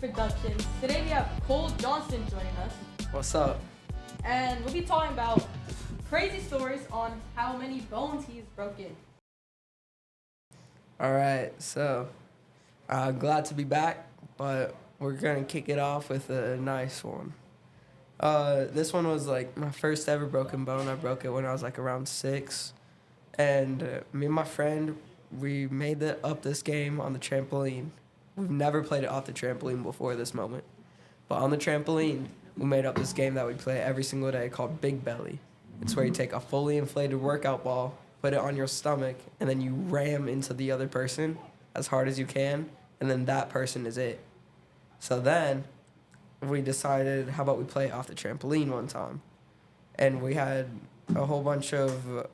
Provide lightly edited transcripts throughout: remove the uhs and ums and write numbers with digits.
Productions. Today we have Johnston joining us, What's up? and we'll be talking about crazy stories on how many bones he's broken. All right, so glad to be back, but we're gonna kick it off with a nice one. This one was like my first ever broken bone. I broke it when I was like around 6, and me and my friend, we made up this game on the trampoline. We've never played it off the trampoline before this moment, but on the trampoline, we made up this game that we play every single day called Big Belly. It's where you take a fully inflated workout ball, put it on your stomach, and then you ram into the other person as hard as you can, and then that person is it. So then we decided, how about we play it off the trampoline one time? And we had a whole bunch of,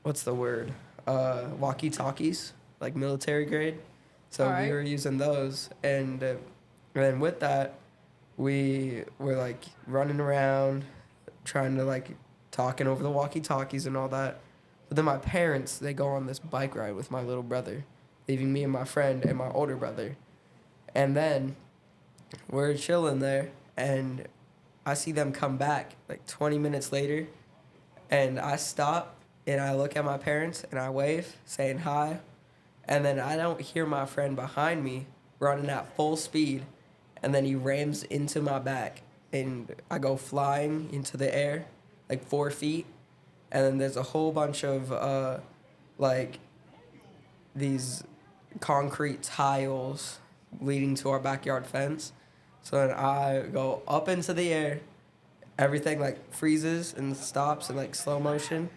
what's the word? Walkie-talkies, like military grade. So Alright. we were using those, and then with that, we were like running around, trying to like talking over the walkie-talkies and all that. But then my parents, they go on this bike ride with my little brother, leaving me and my friend and my older brother. And then we're chilling there, and I see them come back like 20 minutes later, and I stop and I look at my parents and I wave, saying hi. And then I don't hear my friend behind me running at full speed, and then he rams into my back, and I go flying into the air like 4 feet. And then there's a whole bunch of like these concrete tiles leading to our backyard fence. So then I go up into the air, everything like freezes and stops in like slow motion,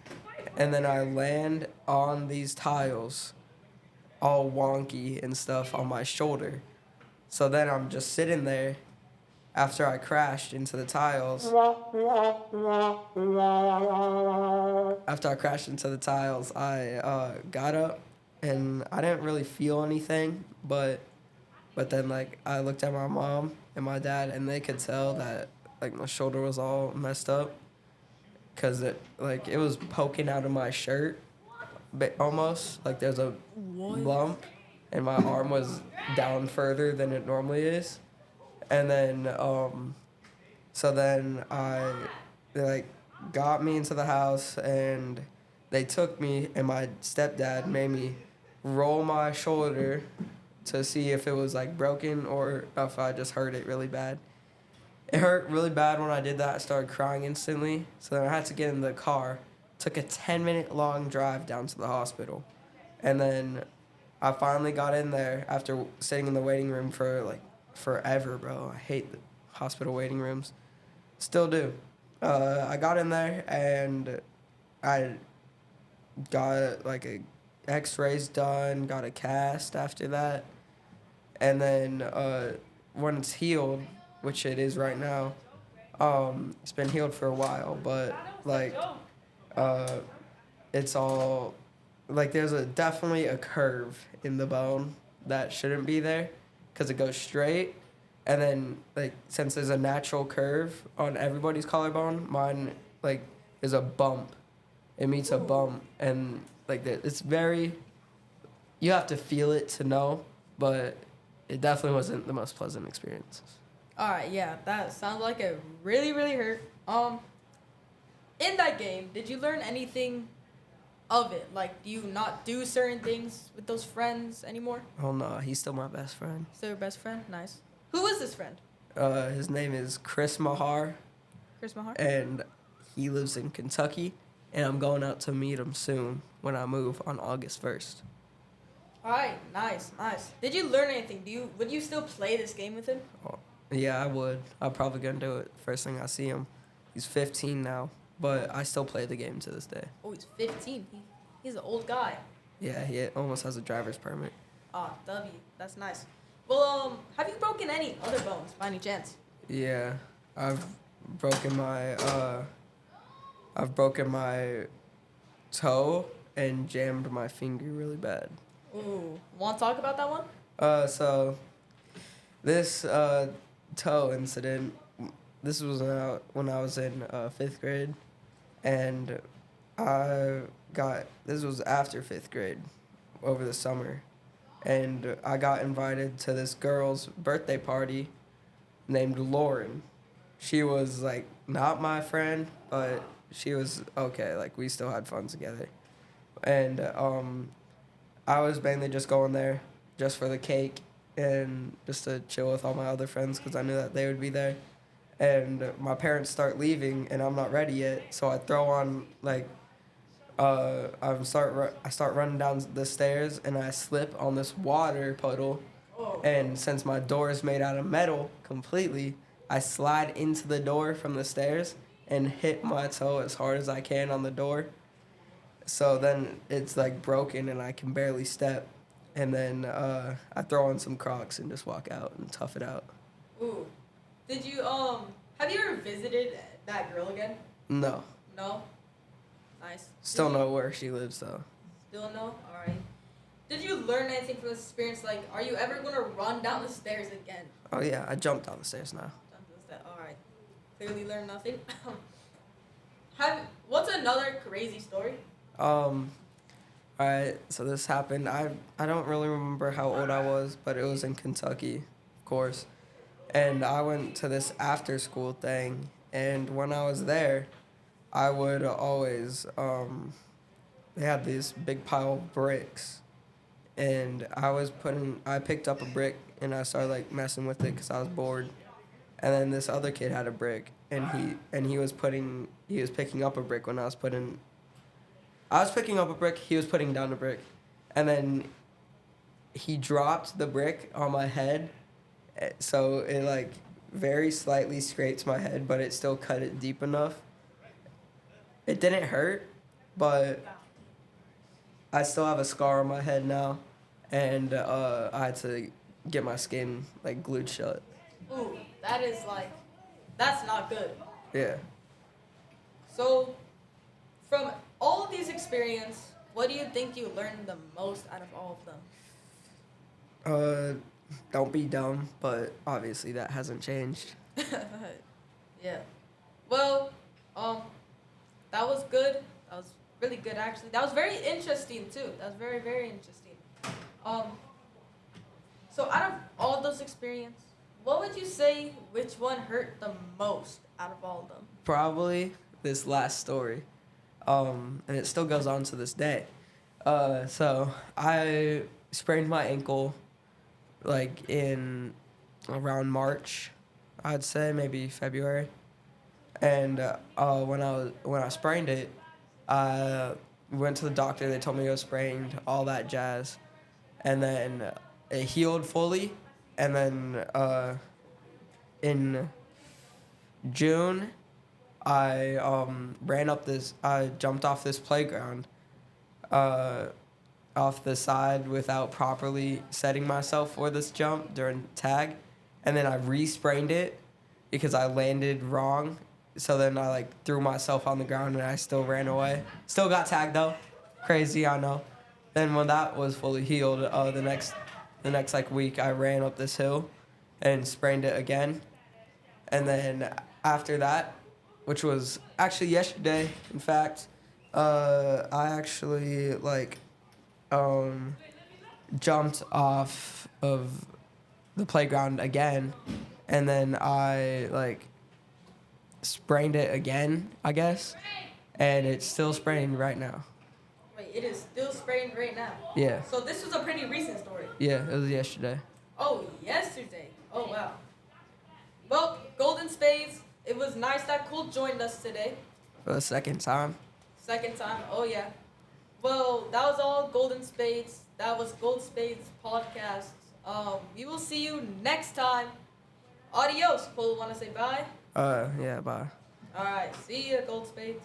and then I land on these tiles all wonky and stuff on my shoulder. So then I'm just sitting there after I crashed into the tiles. After I crashed into the tiles, I got up, and I didn't really feel anything, but then like I looked at my mom and my dad, and they could tell that like my shoulder was all messed up, cause it was poking out of my shirt, but almost like there's a lump, and my arm was down further than it normally is. And then so then they like got me into the house, and they took me, and my stepdad made me roll my shoulder to see if it was like broken or if I just hurt it really bad. It hurt really bad when I did that. I started crying instantly. So then I had to get in the car. Took a 10-minute long drive down to the hospital. And then I finally got in there after sitting in the waiting room for like forever, bro. I hate the hospital waiting rooms. Still do. I got in there, and I got like x-rays done, got a cast after that. And then when it's healed, which it is right now, it's been healed for a while, but like it's all like there's definitely a curve in the bone that shouldn't be there, because it goes straight, and then like since there's a natural curve on everybody's collarbone, mine like is a bump. It meets a bump, and like it's very, you have to feel it to know, but it definitely wasn't the most pleasant experience. Alright, yeah, that sounds like it really, really hurt. In that game, did you learn anything of it? Like, do you not do certain things with those friends anymore? Oh no, he's still my best friend. Still your best friend? Nice. Who is this friend? His name is Chris Mahar, Chris Mahar? and he lives in Kentucky, and I'm going out to meet him soon when I move on August 1st. Alright, nice. Did you learn anything? Would you still play this game with him? Oh, yeah, I would. I'm probably gonna do it first thing I see him. He's 15 now, but I still play the game to this day. Oh, he's 15. He's an old guy. Yeah, he almost has a driver's permit. Ah, W. That's nice. Well, have you broken any other bones by any chance? Yeah, I've broken my toe and jammed my finger really bad. Ooh, want to talk about that one? So this toe incident, this was when I was in 5th grade, and this was after 5th grade, over the summer, and I got invited to this girl's birthday party named Lauren. She was like not my friend, but she was okay. Like we still had fun together, and I was mainly just going there just for the cake and just to chill with all my other friends because I knew that they would be there. And my parents start leaving, and I'm not ready yet, so I throw on like I start running down the stairs, and I slip on this water puddle, Oh. and since my door is made out of metal completely, I slide into the door from the stairs and hit my toe as hard as I can on the door. So then it's like broken, and I can barely step. And then I throw on some Crocs and just walk out and tough it out. Ooh. Did you have you ever visited that girl again? No. No. Nice. Still know where she lives though. Still no? Alright. Did you learn anything from this experience? Like, are you ever gonna run down the stairs again? Oh yeah, I jumped down the stairs now. Alright. Clearly learned nothing. What's another crazy story? Alright, so this happened. I don't really remember how old I was, but it was in Kentucky, of course. And I went to this after school thing, and when I was there, I would always they had this big pile of bricks, and I picked up a brick and I started like messing with it because I was bored. And then this other kid had a brick, and he was picking up a brick when I was picking up a brick, he was putting down a brick. And then he dropped the brick on my head, so it like very slightly scraped my head, but it still cut it deep enough. It didn't hurt, but I still have a scar on my head now, and I had to get my skin like glued shut. Ooh, that's not good. Yeah. So, from all of these experiences, what do you think you learned the most out of all of them? Don't be dumb, but obviously that hasn't changed. Yeah. Well, that was good. That was really good, actually. That was very interesting too. That was very, very interesting. So out of all those experiences, what would you say which one hurt the most out of all of them? Probably this last story, and it still goes on to this day. So I sprained my ankle, like in around March, I'd say maybe February, and when I sprained it, I went to the doctor. They told me it was sprained, all that jazz, and then it healed fully, and then in June, I I jumped off this playground, off the side without properly setting myself for this jump during tag, and then I re-sprained it because I landed wrong. So then I like threw myself on the ground and I still ran away. Still got tagged though, crazy I know. Then when that was fully healed, the next like week I ran up this hill, and sprained it again, and then after that, which was actually yesterday, in fact, I actually like jumped off of the playground again, and then I like sprained it again, I guess, and it's still sprained right now. Wait, it is still sprained right now? Yeah. So this was a pretty recent story. Yeah, it was yesterday. Oh, yesterday. Oh, wow. Well, Golden Spades, it was nice that Cool joined us today. For the second time. Second time, oh yeah. Well, that was all Golden Spades. That was Gold Spades podcast. We will see you next time. Adios. Cool, want to say bye? Yeah, bye. All right, see you, Gold Spades.